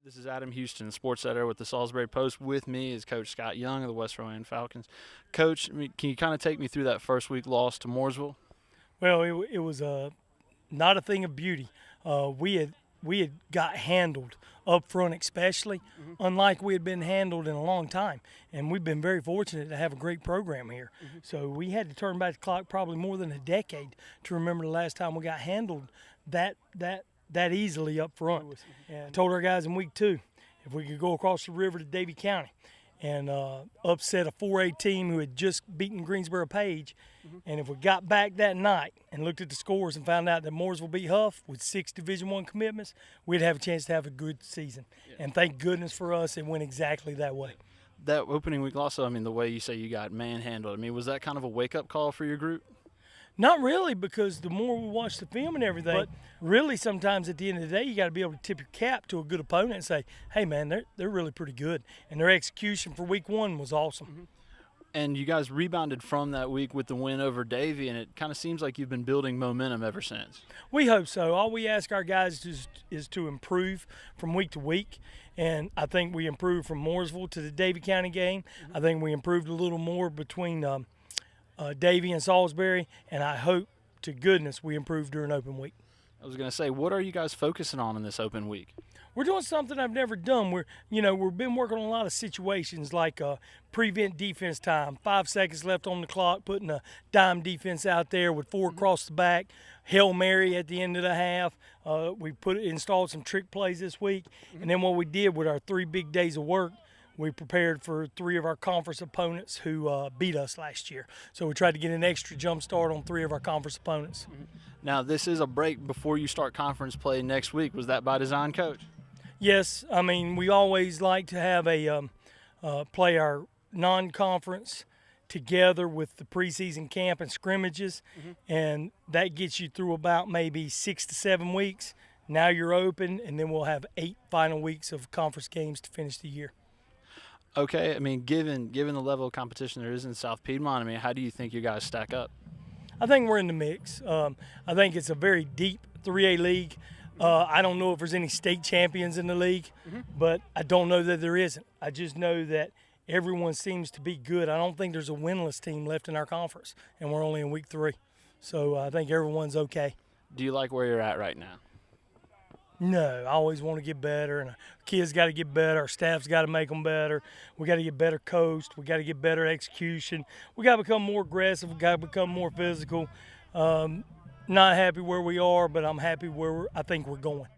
This is Adam Houston, sports editor with the Salisbury Post. With me is Coach Scott Young of the West Rowan Falcons. Coach, can you kind of take me through that first week loss to Mooresville? Well, it was not a thing of beauty. We had got handled up front, especially, unlike we had been handled in a long time. And we've been very fortunate to have a great program here. So we had to turn back the clock probably more than a decade to remember the last time we got handled that easily up front. And I told our guys in week 2 if we could go across the river to Davie County and upset a 4A team who had just beaten Greensboro Page. And if we got back that night and looked at the scores and found out that Mooresville beat Huff with 6 Division I commitments, we'd have a chance to have a good season. Yeah. And thank goodness for us, it went exactly that way. That opening week loss, the way you say you got manhandled, was that kind of a wake-up call for your group? Not really, because the more we watch the film and everything, but really sometimes at the end of the day, you got to be able to tip your cap to a good opponent and say, hey, man, they're really pretty good. And their execution for week 1 was awesome. And you guys rebounded from that week with the win over Davie, and it kind of seems like you've been building momentum ever since. We hope so. All we ask our guys is to improve from week to week, and I think we improved from Mooresville to the Davie County game. I think we improved a little more between Davie and Salisbury, and I hope to goodness we improve during open week. I was going to say, what are you guys focusing on in this open week? We're doing something I've never done. We've been working on a lot of situations like prevent defense time, 5 seconds left on the clock, putting a dime defense out there with 4 across the back, Hail Mary at the end of the half. We installed some trick plays this week, and then what we did with our 3 big days of work, we prepared for 3 of our conference opponents who beat us last year. So we tried to get an extra jump start on 3 of our conference opponents. Now, this is a break before you start conference play next week. Was that by design, Coach? Yes. We always like to have play our non-conference together with the preseason camp and scrimmages, and that gets you through about maybe 6 to 7 weeks. Now you're open, and then we'll have 8 final weeks of conference games to finish the year. Okay, given the level of competition there is in South Piedmont, how do you think you guys stack up? I think we're in the mix. I think it's a very deep 3A league. I don't know if there's any state champions in the league, but I don't know that there isn't. I just know that everyone seems to be good. I don't think there's a winless team left in our conference, and we're only in week 3. So I think everyone's okay. Do you like where you're at right now? No, I always want to get better, and our kids got to get better. Our staff's got to make them better. We got to get better coached. We got to get better execution. We got to become more aggressive. We got to become more physical. Not happy where we are, but I'm happy where I think we're going.